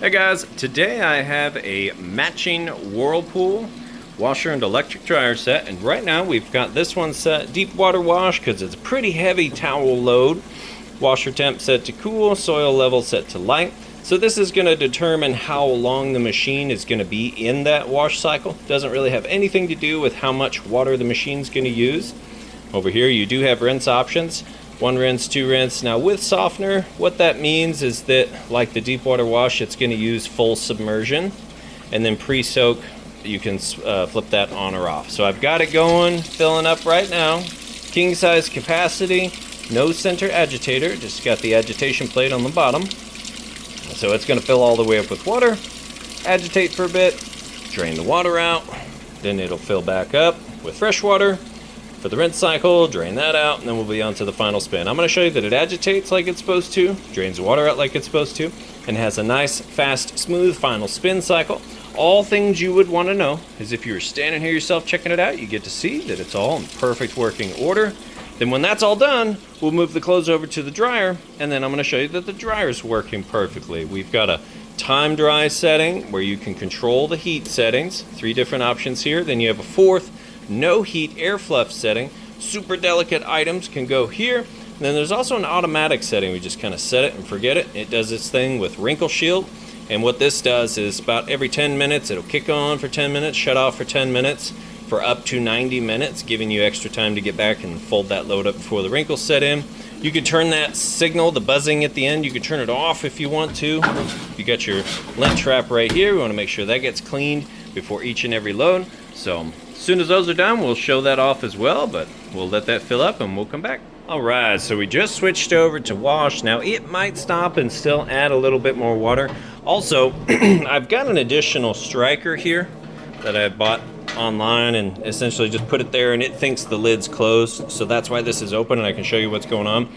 Hey guys, today I have a matching Whirlpool washer and electric dryer set, and right now we've got this one set deep water wash because it's a pretty heavy towel load. Washer temp set to cool, soil level set to light. So this is going to determine how long the machine is going to be in that wash cycle. Doesn't really have anything to do with how much water the machine's going to use. Over here you do have rinse options. 1 rinse, 2 rinse. Now with softener, what that means is that, like the deep water wash, it's going to use full submersion, and then pre-soak, you can flip that on or off. So I've got it going, filling up right now. King size capacity, no center agitator, just got the agitation plate on the bottom. So it's going to fill all the way up with water, agitate for a bit, drain the water out, then it'll fill back up with fresh water. For the rinse cycle, drain that out, and then we'll be on to the final spin. I'm going to show you that it agitates like it's supposed to, drains the water out like it's supposed to, and has a nice, fast, smooth final spin cycle. All things you would want to know is if you were standing here yourself checking it out, you get to see that it's all in perfect working order. Then when that's all done, we'll move the clothes over to the dryer, and then I'm going to show you that the dryer's working perfectly. We've got a time dry setting where you can control the heat settings, 3 different options here. Then you have a 4th no heat air fluff setting. Super delicate items can go here. And then there's also an automatic setting. We just kind of set it and forget it. It does its thing with wrinkle shield. And what this does is about every 10 minutes, it'll kick on for 10 minutes, shut off for 10 minutes, for up to 90 minutes, giving you extra time to get back and fold that load up before the wrinkles set in. You can turn that signal, the buzzing at the end, you can turn it off if you want to. You got your lint trap right here. We want to make sure that gets cleaned before each and every load. So as soon as those are done, we'll show that off as well, but we'll let that fill up and we'll come back. All right, so we just switched over to wash. Now it might stop and still add a little bit more water. Also, I've got an additional striker here that I bought online and essentially just put it there, and it thinks the lid's closed, so that's why this is open and I can show you what's going on.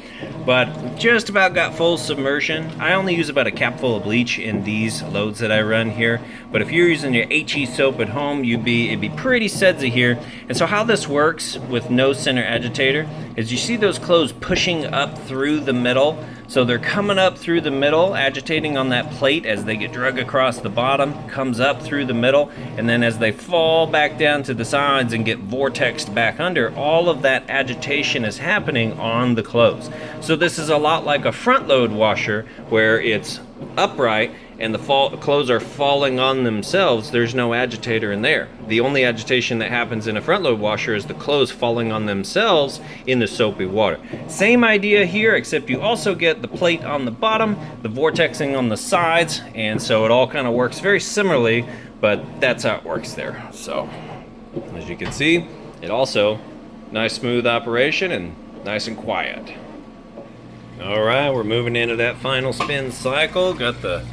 But just about got full submersion. I only use about a cap full of bleach in these loads that I run here, but if you're using your HE soap at home, it'd be pretty sudsy here. And so how this works with no center agitator is you see those clothes pushing up through the middle. So they're coming up through the middle, agitating on that plate as they get drug across the bottom, comes up through the middle, and then as they fall back down to the sides and get vortexed back under, all of that agitation is happening on the clothes. So this is a lot like a front load washer where it's upright and the clothes are falling on themselves. There's no agitator in there. The only agitation that happens in a front load washer is the clothes falling on themselves in the soapy water. Same idea here, except you also get the plate on the bottom, the vortexing on the sides, and so it all kind of works very similarly, but that's how it works there. So as you can see, it also nice smooth operation and nice and quiet. All right, we're moving into that final spin cycle. Got the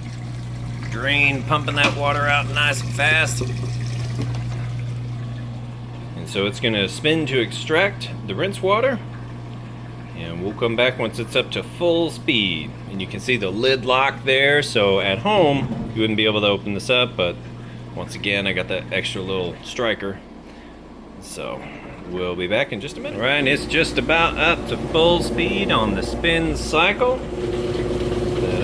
drain pumping that water out nice and fast. And so it's going to spin to extract the rinse water. And we'll come back once it's up to full speed. And you can see the lid lock there. So at home, you wouldn't be able to open this up. But once again, I got that extra little striker. So we'll be back in just a minute. All right, and it's just about up to full speed on the spin cycle.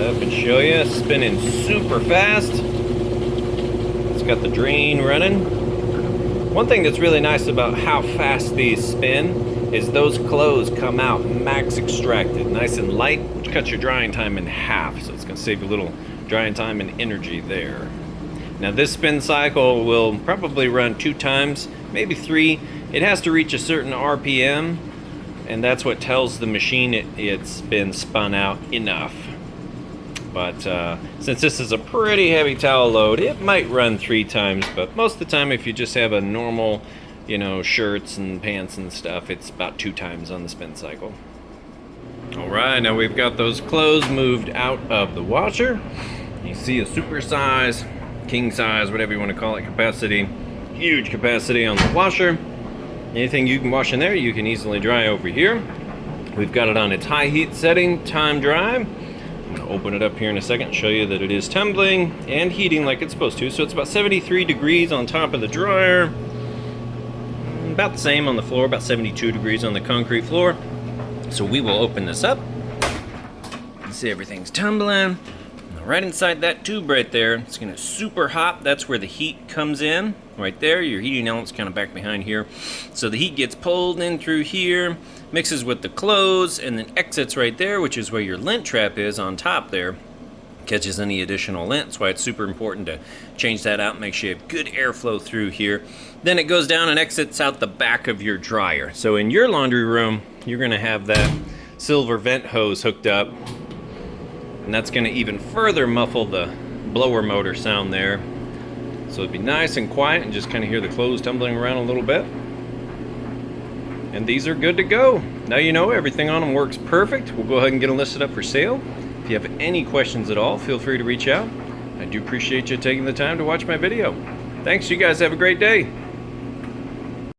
Up and show you, spinning super fast. It's got the drain running. One thing that's really nice about how fast these spin is those clothes come out max extracted, nice and light, which cuts your drying time in half. So it's going to save you a little drying time and energy there. Now this spin cycle will probably run 2 times, maybe 3. It has to reach a certain RPM, and that's what tells the machine it's been spun out enough. But since this is a pretty heavy towel load, it might run 3 times, but most of the time if you just have a normal, shirts and pants and stuff, it's about 2 times on the spin cycle. All right, now we've got those clothes moved out of the washer. You see a super size, king size, whatever you want to call it, capacity, huge capacity on the washer. Anything you can wash in there, you can easily dry over here. We've got it on its high heat setting, time dry. I'm going to open it up here in a second and show you that it is tumbling and heating like it's supposed to. So it's about 73 degrees on top of the dryer. About the same on the floor, about 72 degrees on the concrete floor. So we will open this up. You see everything's tumbling. Right inside that tube right there, it's gonna super hot. That's where the heat comes in. Right there, your heating element's kind of back behind here. So the heat gets pulled in through here, mixes with the clothes, and then exits right there, which is where your lint trap is on top there. Catches any additional lint. That's why it's super important to change that out, make sure you have good airflow through here. Then it goes down and exits out the back of your dryer. So in your laundry room, you're gonna have that silver vent hose hooked up, and that's gonna even further muffle the blower motor sound there. So it'd be nice and quiet and just kind of hear the clothes tumbling around a little bit. And these are good to go. Now you know everything on them works perfect. We'll go ahead and get them listed up for sale. If you have any questions at all, feel free to reach out. I do appreciate you taking the time to watch my video. Thanks, you guys have a great day.